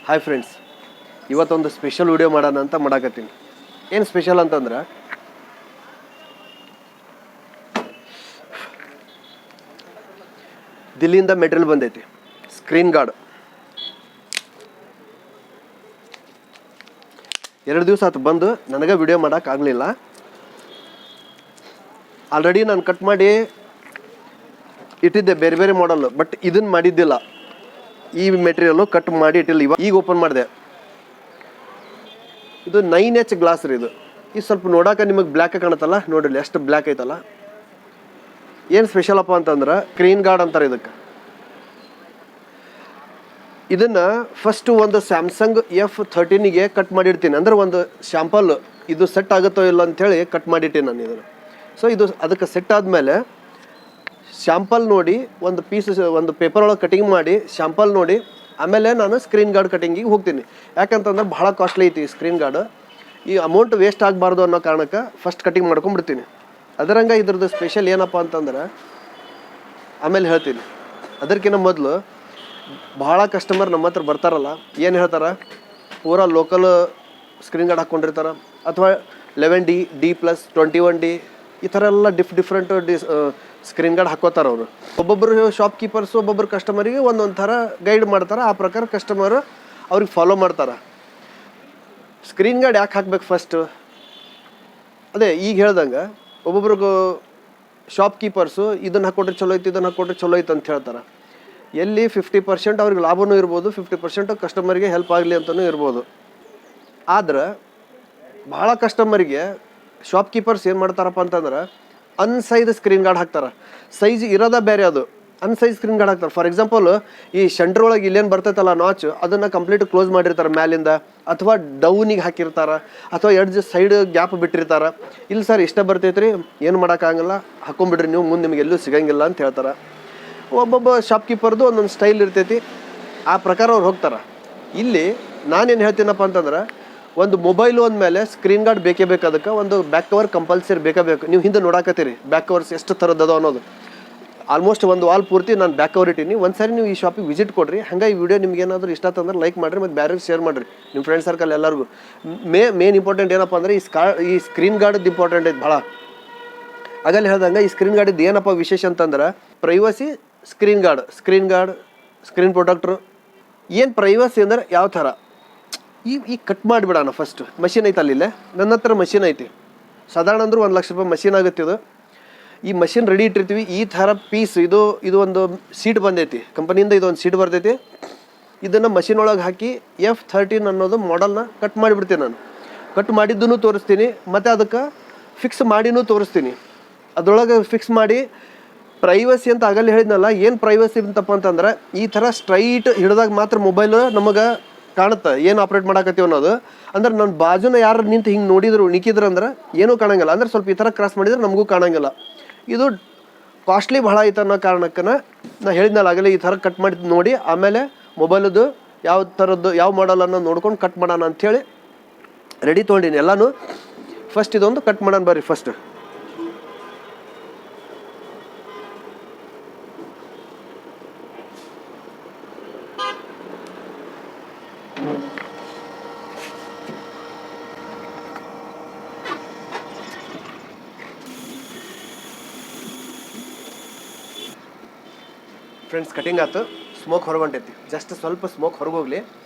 Hi friends, ಇವತ್ತೊಂದು special video ಮಾಡೋಣ ಅಂತ ಮಾಡಾಕತ್ತೀನಿ. ಏನು ಸ್ಪೆಷಲ್ ಅಂತಂದ್ರೆ ದಿಲ್ಲಿಯಿಂದ ಮೆಟೀರಿಯಲ್ ಬಂದೈತಿ. ಸ್ಕ್ರೀನ್ ಗಾರ್ಡ್ 2 ದಿವಸ ಆಯ್ತು ಬಂದು. ನನಗೆ ವಿಡಿಯೋ ಮಾಡೋಕ್ಕಾಗಲಿಲ್ಲ. ಆಲ್ರೆಡಿ ನಾನು ಕಟ್ ಮಾಡಿ ಇಟ್ಟಿದ್ದೆ ಬೇರೆ ಬೇರೆ ಮಾಡಲ್ಲು, ಬಟ್ ಇದನ್ನು ಮಾಡಿದ್ದಿಲ್ಲ. ಈ ಮೆಟೀರಿಯಲ್ಲು ಕಟ್ ಮಾಡಿ ಇಟ್ಟಿಲ್ಲ. ಈಗ ಓಪನ್ ಮಾಡಿದೆ. ಇದು 9H ಗ್ಲಾಸ್ ರೀ. ಇದು ಸ್ವಲ್ಪ ನೋಡೋಕೆ ನಿಮಗೆ ಬ್ಲ್ಯಾಕ್ ಕಾಣುತ್ತಲ್ಲ, ನೋಡಿರಿ ಎಷ್ಟು ಬ್ಲ್ಯಾಕ್ ಐತಲ್ಲ. ಏನು ಸ್ಪೆಷಲಪ್ಪ ಅಂತಂದ್ರೆ ಸ್ಕ್ರೀನ್ ಗಾರ್ಡ್ ಅಂತಾರೆ ಇದಕ್ಕೆ. ಇದನ್ನು ಫಸ್ಟು ಒಂದು ಸ್ಯಾಮ್ಸಂಗ್ F13ಗೆ ಕಟ್ ಮಾಡಿರ್ತೀನಿ. ಅಂದರೆ ಒಂದು ಶಾಂಪಲ್ ಇದು ಸೆಟ್ ಆಗುತ್ತೋ ಇಲ್ಲ ಅಂಥೇಳಿ ಕಟ್ ಮಾಡಿಟ್ಟಿನಿ ನಾನು ಇದನ್ನು. ಸೊ ಇದು ಅದಕ್ಕೆ ಸೆಟ್ ಆದಮೇಲೆ ಶಾಂಪಲ್ ನೋಡಿ ಒಂದು ಪೀಸ್ ಒಂದು ಪೇಪರ್ ಒಳಗೆ ಕಟಿಂಗ್ ಮಾಡಿ ಶಾಂಪಲ್ ನೋಡಿ ಆಮೇಲೆ ನಾನು ಸ್ಕ್ರೀನ್ ಗಾರ್ಡ್ ಕಟಿಂಗಿಗೆ ಹೋಗ್ತೀನಿ. ಯಾಕಂತಂದ್ರೆ ಭಾಳ ಕಾಸ್ಟ್ಲಿ ಐತಿ ಸ್ಕ್ರೀನ್ ಗಾರ್ಡ್. ಈ ಅಮೌಂಟ್ ವೇಸ್ಟ್ ಆಗಬಾರ್ದು ಅನ್ನೋ ಕಾರಣಕ್ಕೆ ಫಸ್ಟ್ ಕಟಿಂಗ್ ಮಾಡ್ಕೊಂಡ್ಬಿಡ್ತೀನಿ. ಅದರಂಗೆ ಇದ್ರದ್ದು ಸ್ಪೆಷಲ್ ಏನಪ್ಪ ಅಂತಂದ್ರೆ ಆಮೇಲೆ ಹೇಳ್ತೀನಿ. ಅದಕ್ಕಿಂತ ಮೊದಲು ಭಾಳ ಕಸ್ಟಮರ್ ನಮ್ಮ ಹತ್ರ ಬರ್ತಾರಲ್ಲ, ಏನು ಹೇಳ್ತಾರೆ, ಪೂರಾ ಲೋಕಲ್ ಸ್ಕ್ರೀನ್ ಗಾರ್ಡ್ ಹಾಕ್ಕೊಂಡಿರ್ತಾರೆ, ಅಥವಾ 11D, D+, 21D ಈ ಥರ ಎಲ್ಲ ಡಿಫ್ರೆಂಟ್ ಸ್ಕ್ರೀನ್ ಗಾರ್ಡ್ ಹಾಕೋತಾರೆ ಅವರು. ಒಬ್ಬೊಬ್ಬರು ಶಾಪ್ ಕೀಪರ್ಸು ಒಬ್ಬೊಬ್ಬರು ಕಸ್ಟಮರಿಗೆ ಒಂದೊಂದು ಥರ ಗೈಡ್ ಮಾಡ್ತಾರೆ. ಆ ಪ್ರಕಾರ ಕಸ್ಟಮರು ಅವ್ರಿಗೆ ಫಾಲೋ ಮಾಡ್ತಾರೆ. ಸ್ಕ್ರೀನ್ ಗಾರ್ಡ್ ಯಾಕೆ ಹಾಕ್ಬೇಕು ಫಸ್ಟು? ಅದೇ ಈಗ ಹೇಳ್ದಂಗೆ ಒಬ್ಬೊಬ್ರಿಗೂ ಶಾಪ್ ಕೀಪರ್ಸು ಇದನ್ನು ಹಾಕ್ಕೊಟ್ರೆ ಚಲೋ ಐತಿ, ಇದನ್ನು ಹಾಕ್ಕೊಟ್ರೆ ಚಲೋ ಐತೆ ಅಂತ ಹೇಳ್ತಾರೆ. ಎಲ್ಲಿ 50% ಅವ್ರಿಗೆ ಲಾಭವೂ ಇರ್ಬೋದು, 50% ಕಸ್ಟಮರಿಗೆ ಹೆಲ್ಪ್ ಆಗಲಿ ಅಂತಲೂ ಇರ್ಬೋದು. ಆದ್ರೆ ಭಾಳ ಕಸ್ಟಮರಿಗೆ ಶಾಪ್ ಕೀಪರ್ಸ್ ಏನು ಮಾಡ್ತಾರಪ್ಪ ಅಂತಂದ್ರೆ ಅನ್ಸೈಜ್ ಸ್ಕ್ರೀನ್ ಗಾರ್ಡ್ ಹಾಕ್ತಾರೆ. ಸೈಜ್ ಇರೋದ ಬೇರೆ, ಅದು ಅನ್ಸೈಜ್ ಸ್ಕ್ರೀನ್ ಗಾರ್ಡ್ ಹಾಕ್ತಾರೆ. ಫಾರ್ ಎಕ್ಸಾಂಪಲ್ ಈ ಸೆಂಟ್ರ್ ಒಳಗೆ ಇಲ್ಲೇನು ಬರ್ತೈತಲ್ಲ ನಾಚ್, ಅದನ್ನು ಕಂಪ್ಲೀಟ್ ಕ್ಲೋಸ್ ಮಾಡಿರ್ತಾರೆ ಮ್ಯಾಲಿಂದ, ಅಥವಾ ಡೌನಿಗೆ ಹಾಕಿರ್ತಾರೆ, ಅಥವಾ ಎಡ್ಜ್ ಸೈಡ್ ಗ್ಯಾಪ್ ಬಿಟ್ಟಿರ್ತಾರೆ. ಇಲ್ಲ ಸರ್ ಇಷ್ಟ ಬರ್ತೈತೆ ರೀ, ಏನು ಮಾಡೋಕ್ಕಾಗಲ್ಲ, ಹಾಕೊಂಡ್ಬಿಡ್ರಿ ನೀವು, ಮುಂದೆ ನಿಮಗೆ ಎಲ್ಲೂ ಸಿಗಂಗಿಲ್ಲ ಅಂತ ಹೇಳ್ತಾರೆ. ಒಬ್ಬೊಬ್ಬ ಶಾಪ್ ಕೀಪರ್ದು ಒಂದೊಂದು ಸ್ಟೈಲ್ ಇರ್ತೈತಿ, ಆ ಪ್ರಕಾರ ಅವ್ರು ಹೋಗ್ತಾರೆ. ಇಲ್ಲಿ ನಾನೇನು ಹೇಳ್ತೀನಪ್ಪ ಅಂತಂದ್ರೆ ಒಂದು ಮೊಬೈಲು ಅಂದಮೇಲೆ ಸ್ಕ್ರೀನ್ ಗಾರ್ಡ್ ಬೇಕೇ ಬೇಕು. ಅದಕ್ಕೆ ಒಂದು ಬ್ಯಾಕ್ ಕವರ್ ಕಂಪಲ್ಸರಿ ಬೇಕೇ ಬೇಕು. ನೀವು ಹಿಂದೆ ನೋಡಾಕತ್ತೀರಿ ಬ್ಯಾಕ್ ಕವರ್ಸ್ ಎಷ್ಟು ಥರದ್ದು ಅನ್ನೋದು. ಆಲ್ಮೋಸ್ಟ್ ಒಂದು ವಾಲ್ ಪೂರ್ತಿ ನಾನು ಬ್ಯಾಕ್ ಕವರ್ ಇಟ್ಟೀನಿ. ಒಂದು ಸಾರಿ ನೀವು ಈ ಶಾಪಿಗೆ ವಿಸಿಟ್ ಕೊಡ್ರಿ. ಹಂಗೆ ಈ ವಿಡಿಯೋ ನಿಮ್ಗೆ ಏನಾದರೂ ಇಷ್ಟ ಅಂತಂದ್ರೆ ಲೈಕ್ ಮಾಡಿರಿ, ಮತ್ತು ಬೇರೆಗೆ ಶೇರ್ ಮಾಡಿರಿ ನಿಮ್ಮ ಫ್ರೆಂಡ್ ಸರ್ಕಲ್ ಎಲ್ಲರಿಗೂ. ಮೇನ್ ಇಂಪಾರ್ಟೆಂಟ್ ಏನಪ್ಪ ಅಂದರೆ ಈ ಸ್ಕ್ರೀನ್ ಗಾರ್ಡದ್ದು ಇಂಪಾರ್ಟೆಂಟ್ ಐತೆ ಭಾಳ. ಆಗಲ್ಲಿ ಹೇಳ್ದಂಗೆ ಈ ಸ್ಕ್ರೀನ್ ಗಾರ್ಡಿದ್ದು ಏನಪ್ಪ ವಿಶೇಷ ಅಂತಂದ್ರೆ ಪ್ರೈವಸಿ ಸ್ಕ್ರೀನ್ ಸ್ಕ್ರೀನ್ ಪ್ರೊಟೆಕ್ಟ್ರು. ಏನು ಪ್ರೈವಸಿ ಅಂದ್ರೆ ಯಾವ ಥರ ಈ ಕಟ್ ಮಾಡಿಬಿಡೋಣ. ಫಸ್ಟ್ ಮಷಿನ್ ಐತೆ ಅಲ್ಲಿಲ್ಲೇ, ನನ್ನ ಹತ್ರ ಮಷಿನ್ ಐತಿ. ಸಾಧಾರಣ ಅಂದ್ರೆ 1 ಲಕ್ಷ ರೂಪಾಯಿ ಮಷಿನ್ ಆಗುತ್ತೆ ಇದು. ಈ ಮಷಿನ್ ರೆಡಿ ಇಟ್ಟಿರ್ತೀವಿ. ಈ ಥರ ಪೀಸ್ ಇದು ಒಂದು ಸೀಟ್ ಬಂದೈತಿ ಕಂಪನಿಯಿಂದ, ಇದೊಂದು ಸೀಟ್ ಬರ್ತೈತಿ. ಇದನ್ನು ಮಷಿನ್ ಒಳಗೆ ಹಾಕಿ F13 ಅನ್ನೋದು ಮಾಡೆಲ್ನ ಕಟ್ ಮಾಡಿಬಿಡ್ತೀನಿ ನಾನು. ಕಟ್ ಮಾಡಿದ್ದೂ ತೋರಿಸ್ತೀನಿ, ಮತ್ತು ಅದಕ್ಕೆ ಫಿಕ್ಸ್ ಮಾಡಿನೂ ತೋರಿಸ್ತೀನಿ. ಅದರೊಳಗೆ ಫಿಕ್ಸ್ ಮಾಡಿ ಪ್ರೈವಸಿ ಅಂತ ಆಗಲ್ಲಿ ಹೇಳಿದ್ನಲ್ಲ, ಏನು ಪ್ರೈವಸಿ ಅಂತಪ್ಪ ಅಂತಂದ್ರೆ ಈ ಥರ ಸ್ಟ್ರೈಟ್ ಹಿಡಿದಾಗ ಮಾತ್ರ ಮೊಬೈಲು ನಮಗೆ ಕಾಣುತ್ತೆ ಏನು ಆಪ್ರೇಟ್ ಮಾಡಾಕತ್ತೀವಿ ಅನ್ನೋದು. ಅಂದ್ರೆ ನನ್ನ ಬಾಜುನ ಯಾರು ನಿಂತು ಹಿಂಗೆ ನೋಡಿದ್ರು ನಿಕ್ಕಿದ್ರು ಅಂದ್ರೆ ಏನೂ ಕಾಣಂಗಿಲ್ಲ. ಅಂದ್ರೆ ಸ್ವಲ್ಪ ಈ ಥರ ಕ್ರಾಸ್ ಮಾಡಿದ್ರೆ ನಮಗೂ ಕಾಣಂಗಿಲ್ಲ. ಇದು ಕಾಸ್ಟ್ಲಿ ಭಾಳ ಐತೆ ಅನ್ನೋ ಕಾರಣಕ್ಕೆ ನಾ ಹೇಳಿದ್ನಲ್ಲ ಆಗಲೇ ಈ ಥರ ಕಟ್ ಮಾಡಿ ನೋಡಿ ಆಮೇಲೆ ಮೊಬೈಲದು ಯಾವ ಥರದ್ದು ಯಾವ ಮಾಡಲನ್ನು ನೋಡ್ಕೊಂಡು ಕಟ್ ಮಾಡೋಣ ಅಂಥೇಳಿ ರೆಡಿ ತೊಗೊಂಡಿನಿ ಎಲ್ಲನೂ. ಫಸ್ಟ್ ಇದೊಂದು ಕಟ್ ಮಾಡೋಣ ಬರ್ರಿ. ಫಸ್ಟ್ ಫ್ರೆಂಡ್ಸ್ ಕಟಿಂಗ್ ಆಯ್ತು. ಸ್ಮೋಕ್ ಹೊರಗೊಂಟೈತಿ, ಜಸ್ಟ್ ಸ್ವಲ್ಪ ಸ್ಮೋಕ್ ಹೊರಗೋಗ್ಲಿ.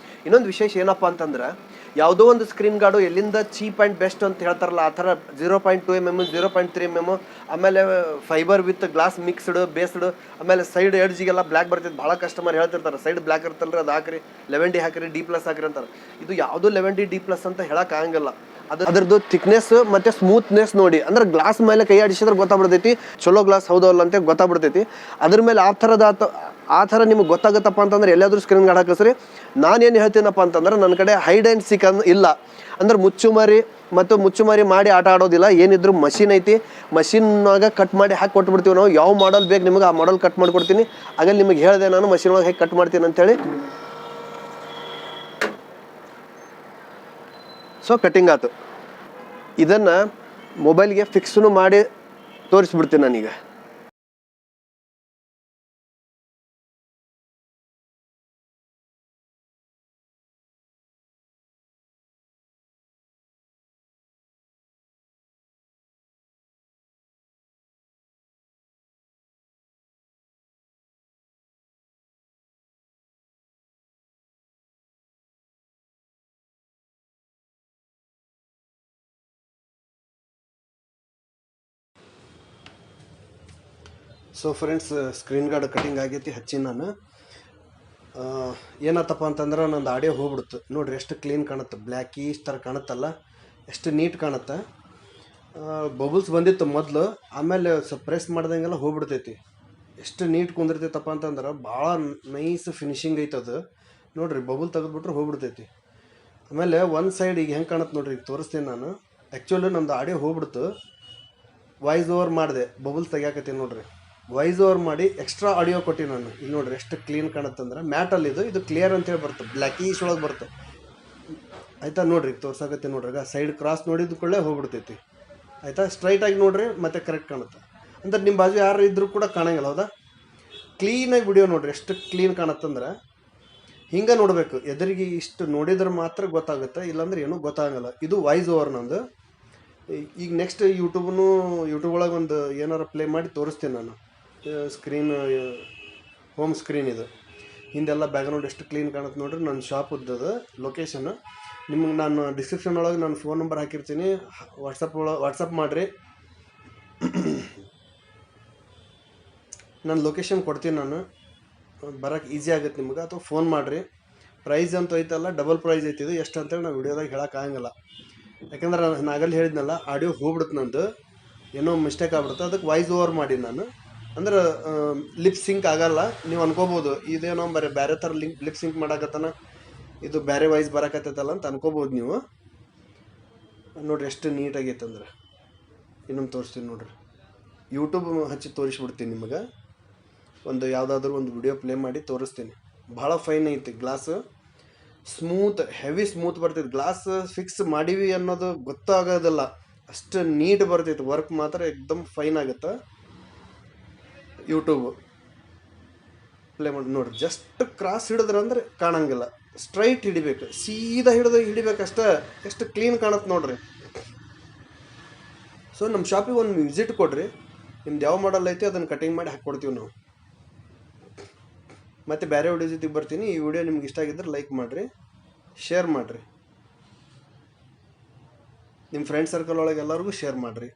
ಇನ್ನೊಂದು ವಿಶೇಷ ಏನಪ್ಪ ಅಂತಂದ್ರೆ ಯಾವುದೋ ಒಂದು ಸ್ಕ್ರೀನ್ ಗಾರ್ಡು ಎಲ್ಲಿಂದ ಚೀಪ್ ಆ್ಯಂಡ್ ಬೆಸ್ಟ್ ಅಂತ ಹೇಳ್ತಾರಲ್ಲ, ಆ ಥರ 0.2 mm 0.3 mm ಆಮೇಲೆ fibre with glass mixed based, ಆಮೇಲೆ ಸೈಡ್ ಎಡ್ಜಿಗೆಲ್ಲ ಬ್ಲ್ಯಾಕ್ ಬರ್ತೈತೆ. ಭಾಳ ಕಸ್ಟಮರ್ ಹೇಳ್ತಿರ್ತಾರೆ ಸೈಡ್ ಬ್ಲ್ಯಾಕ್ ಇರ್ತಲ್ರಿ ಅದು ಹಾಕ್ರಿ, 11D ಹಾಕಿರಿ, D+ ಹಾಕಿರಿ ಅಂತಾರೆ. ಇದು ಯಾವುದೋ 11D D+ ಅಂತ ಹೇಳೋಕ್ಕಾಗಂಗಿಲ್ಲ. ಅದ್ರದ್ದು ಥಿಕ್ನೆಸ್ ಮತ್ತು ಸ್ಮೂತ್ನೆಸ್ ನೋಡಿ, ಅಂದ್ರೆ ಗ್ಲಾಸ್ ಮೇಲೆ ಕೈ ಆಡಿಸಿದ್ರೆ ಗೊತ್ತಾಗ್ಬಿಡ್ತೈತಿ ಚಲೋ ಗ್ಲಾಸ್ ಹೌದಲ್ಲ ಅಂತ ಗೊತ್ತಾಗ್ಬಿಡ್ತೈತಿ. ಅದ್ರ ಮೇಲೆ ಆ ಥರ ನಿಮ್ಗೆ ಗೊತ್ತಾಗುತ್ತಪ್ಪ ಅಂತಂದ್ರೆ ಎಲ್ಲಾದರೂ ಸ್ಕ್ರೀನ್ ಗಾರ್ಡ್ ಹಾಕಿಸ್ರಿ. ನಾನೇನು ಹೇಳ್ತೀನಪ್ಪ ಅಂತಂದ್ರೆ ನನ್ನ ಕಡೆ ಹೈಡ್ ಆ್ಯಂಡ್ ಸೀಕ್ ಇಲ್ಲ, ಅಂದ್ರೆ ಮುಚ್ಚುಮರಿ ಮಾಡಿ ಆಟ ಆಡೋದಿಲ್ಲ. ಏನಿದ್ರು ಮಷಿನ್ ಐತಿ, ಮಷಿನ್ನಾಗ ಕಟ್ ಮಾಡಿ ಹಾಕಿ ಕೊಟ್ಬಿಡ್ತೀವಿ ನಾವು. ಯಾವ ಮಾಡಲ್ ಬೇಕು ನಿಮಗೆ ಆ ಮಾಡಲ್ ಕಟ್ ಮಾಡಿಕೊಡ್ತೀನಿ. ಆಗಲ್ಲಿ ನಿಮಗೆ ಹೇಳಿದೆ ನಾನು ಮಷಿನ್ ಒಳಗೆ ಹೇಗೆ ಕಟ್ ಮಾಡ್ತೀನಿ ಅಂತೇಳಿ. ಸೊ ಕಟಿಂಗ್ ಆಯ್ತು. ಇದನ್ನು ಮೊಬೈಲ್ಗೆ ಫಿಕ್ಸ್ನು ಮಾಡಿ ತೋರಿಸ್ಬಿಡ್ತೀನಿ ನಾನೀಗ. So friends, screen guard cutting ಆಗೈತಿ, ಹಚ್ಚಿ ನಾನು. ಏನಾತಪ್ಪ ಅಂತಂದ್ರೆ ನಂದು ಆಡಿಯೋ ಹೋಗ್ಬಿಡ್ತು. ನೋಡಿರಿ ಎಷ್ಟು ಕ್ಲೀನ್ ಕಾಣುತ್ತೆ, ಬ್ಲ್ಯಾಕೀಶ್ ಥರ ಕಾಣುತ್ತಲ್ಲ, ಎಷ್ಟು ನೀಟ್ ಕಾಣುತ್ತೆ. ಬಬಲ್ಸ್ ಬಂದಿತ್ತು ಮೊದಲು, ಆಮೇಲೆ ಸ್ವಲ್ಪ ಪ್ರೆಸ್ ಮಾಡ್ದಂಗೆಲ್ಲ ಹೋಗ್ಬಿಡ್ತೈತಿ. ಎಷ್ಟು ನೀಟ್ ಕುಂದಿರ್ತೈತಪ್ಪ ಅಂತಂದ್ರೆ ಭಾಳ ನೈಸ್ ಫಿನಿಶಿಂಗ್ ಐತದು. ನೋಡಿರಿ, ಬಬಲ್ ತೆಗೆದ್ಬಿಟ್ರೆ ಹೋಗ್ಬಿಡ್ತೈತಿ. ಆಮೇಲೆ ಒಂದು ಸೈಡ್ ಈಗ ಹೆಂಗೆ ಕಾಣುತ್ತೆ ನೋಡಿರಿ, ಈಗ ತೋರಿಸ್ತೀನಿ ನಾನು. ಆ್ಯಕ್ಚುಲಿ ನಮ್ಮದು ಆಡಿಯೋ ಹೋಗ್ಬಿಡ್ತು, ವಾಯ್ಸ್ ಓವರ್ ಮಾಡಿದೆ, ಬಬಲ್ಸ್ ತೆಗಿಯಾಕತ್ತೀನಿ ನೋಡಿರಿ. ವಾಯ್ಸ್ ಓವರ್ ಮಾಡಿ ಎಕ್ಸ್ಟ್ರಾ ಆಡಿಯೋ ಕೊಟ್ಟು ನಾನು. ಇಲ್ಲಿ ನೋಡಿರಿ ಎಷ್ಟು ಕ್ಲೀನ್ ಕಾಣುತ್ತಂದ್ರೆ, ಮ್ಯಾಟಲ್ಲಿ ಇದು ಕ್ಲಿಯರ್ ಅಂತೇಳಿ ಬರುತ್ತೆ, ಬ್ಲ್ಯಾಕೀಶ್ ಒಳಗೆ ಬರುತ್ತೆ. ಆಯಿತಾ? ನೋಡಿರಿ, ತೋರ್ಸಾಕತ್ತೀನಿ ನೋಡ್ರಿ. ಸೈಡ್ ಕ್ರಾಸ್ ನೋಡಿದ ಕೂಡಲೇ ಹೋಗ್ಬಿಡ್ತೈತಿ. ಆಯಿತಾ? ಸ್ಟ್ರೈಟಾಗಿ ನೋಡಿರಿ, ಮತ್ತೆ ಕರೆಕ್ಟ್ ಕಾಣುತ್ತೆ. ಅಂದ್ರೆ ನಿಮ್ಮ ಬಾಜು ಯಾರು ಇದ್ದರೂ ಕೂಡ ಕಾಣಂಗಿಲ್ಲ, ಹೌದಾ? ಕ್ಲೀನಾಗಿ ವಿಡಿಯೋ ನೋಡಿರಿ, ಎಷ್ಟು ಕ್ಲೀನ್ ಕಾಣುತ್ತಂದ್ರೆ ಹಿಂಗೆ ನೋಡಬೇಕು. ಎದುರಿಗೆ ಇಷ್ಟು ನೋಡಿದ್ರೆ ಮಾತ್ರ ಗೊತ್ತಾಗುತ್ತೆ, ಇಲ್ಲಾಂದ್ರೆ ಏನೂ ಗೊತ್ತಾಗಲ್ಲ. ಇದು ವಾಯ್ಸ್ ಓವರ್ ನಂದು. ಈಗ ನೆಕ್ಸ್ಟ್ ಯೂಟ್ಯೂಬ್ ಒಳಗೆ ಒಂದು ಏನಾರು ಪ್ಲೇ ಮಾಡಿ ತೋರಿಸ್ತೀನಿ ನಾನು. ಸ್ಕ್ರೀನ್ ಹೋಮ್ ಸ್ಕ್ರೀನ್ ಇದು, ಹಿಂದೆಲ್ಲ ಬ್ಯಾಕ್ಗ್ರೌಂಡ್ ಎಷ್ಟು ಕ್ಲೀನ್ ಕಾಣುತ್ತೆ ನೋಡ್ರಿ. ನನ್ನ ಶಾಪ್ ಇದ್ದದು ಲೊಕೇಶನ್ ನಿಮಗೆ ನಾನು ಡಿಸ್ಕ್ರಿಪ್ಷನ್ ಒಳಗೆ ನಾನು ಫೋನ್ ನಂಬರ್ ಹಾಕಿರ್ತೀನಿ. ವಾಟ್ಸಪ್ ಮಾಡಿರಿ, ನನ್ನ ಲೊಕೇಶನ್ ಕೊಡ್ತೀನಿ ನಾನು. ಬರೋಕ್ಕೆ ಈಸಿ ಆಗುತ್ತೆ ನಿಮ್ಗೆ. ಅಥವಾ ಫೋನ್ ಮಾಡಿರಿ. ಪ್ರೈಸ್ ಅಂತೂ ಐತಲ್ಲ, ಡಬಲ್ ಪ್ರೈಸ್ ಐತಿದು. ಎಷ್ಟು ಅಂತೇಳಿ ನಾವು ವಿಡಿಯೋದಾಗ ಹೇಳೋಕ್ಕಾಗಂಗಿಲ್ಲ. ಯಾಕಂದ್ರೆ ನಾನು ಆಗಲ್ಲಿ ಹೇಳಿದ್ನಲ್ಲ, ಆಡಿಯೋ ಹೋಗ್ಬಿಡುತ್ತೆ ನಂದು, ಏನೋ ಮಿಸ್ಟೇಕ್ ಆಗ್ಬಿಡುತ್ತೆ. ಅದಕ್ಕೆ ವಾಯ್ಸ್ ಓವರ್ ಮಾಡಿ ನಾನು. ಅಂದ್ರೆ ಲಿಪ್ ಸಿಂಕ್ ಆಗಲ್ಲ. ನೀವು ಅನ್ಕೋಬೋದು ಇದೇನೋ ಬೇರೆ ಥರ ಲಿಪ್ ಸಿಂಕ್ ಮಾಡಾಕತ್ತಾನ, ಇದು ಬೇರೆ ವಾಯ್ಸ್ ಬರಾಕತ್ತೈತಲ್ಲ ಅಂತ ಅನ್ಕೋಬೋದು ನೀವು. ನೋಡಿರಿ ಎಷ್ಟು ನೀಟಾಗೈತೆ ಅಂದ್ರೆ. ಇನ್ನೊಂದು ತೋರಿಸ್ತೀನಿ ನೋಡಿರಿ, ಯೂಟ್ಯೂಬ್ ಹಚ್ಚಿ ತೋರಿಸ್ಬಿಡ್ತೀನಿ ನಿಮಗೆ. ಒಂದು ಯಾವುದಾದ್ರೂ ಒಂದು ವಿಡಿಯೋ ಪ್ಲೇ ಮಾಡಿ ತೋರಿಸ್ತೀನಿ. ಭಾಳ ಫೈನ್ ಐತಿ ಗ್ಲಾಸ್, ಸ್ಮೂತ್, ಹೆವಿ ಸ್ಮೂತ್ ಬರ್ತೈತೆ. ಗ್ಲಾಸ್ ಫಿಕ್ಸ್ ಮಾಡೀವಿ ಅನ್ನೋದು ಗೊತ್ತಾಗೋದಿಲ್ಲ, ಅಷ್ಟು ನೀಟ್ ಬರ್ತೈತೆ. ವರ್ಕ್ ಮಾತ್ರ ಎಕ್ದಮ್ ಫೈನ್ ಆಗುತ್ತೆ. ಯೂಟ್ಯೂಬ್ ಪ್ಲೇ ಮಾಡಿ ನೋಡಿರಿ. ಜಸ್ಟ್ ಕ್ರಾಸ್ ಹಿಡಿದ್ರೆ ಅಂದ್ರೆ ಕಾಣಂಗಿಲ್ಲ, ಸ್ಟ್ರೈಟ್ ಹಿಡಿಬೇಕು, ಸೀದಾ ಹಿಡಿಬೇಕಷ್ಟೇ. ಎಷ್ಟು ಕ್ಲೀನ್ ಕಾಣುತ್ತೆ ನೋಡ್ರಿ. ಸೊ ನಮ್ಮ ಶಾಪಿಗೆ ಒಂದು ವಿಸಿಟ್ ಕೊಡ್ರಿ. ನಿಮ್ದು ಯಾವ ಮಾಡಲ್ ಐತಿ ಅದನ್ನು ಕಟಿಂಗ್ ಮಾಡಿ ಹಾಕ್ಕೊಡ್ತೀವಿ ನಾವು. ಮತ್ತು ಬೇರೆ ವಿಡಿಯೋ ಜೊತೆಗೆ ಬರ್ತೀನಿ. ಈ ವಿಡಿಯೋ ನಿಮ್ಗೆ ಇಷ್ಟ ಆಗಿದ್ರೆ ಲೈಕ್ ಮಾಡಿರಿ, ಶೇರ್ ಮಾಡಿರಿ, ನಿಮ್ಮ ಫ್ರೆಂಡ್ ಸರ್ಕಲ್ ಒಳಗೆ ಎಲ್ಲರಿಗೂ ಶೇರ್ ಮಾಡಿರಿ.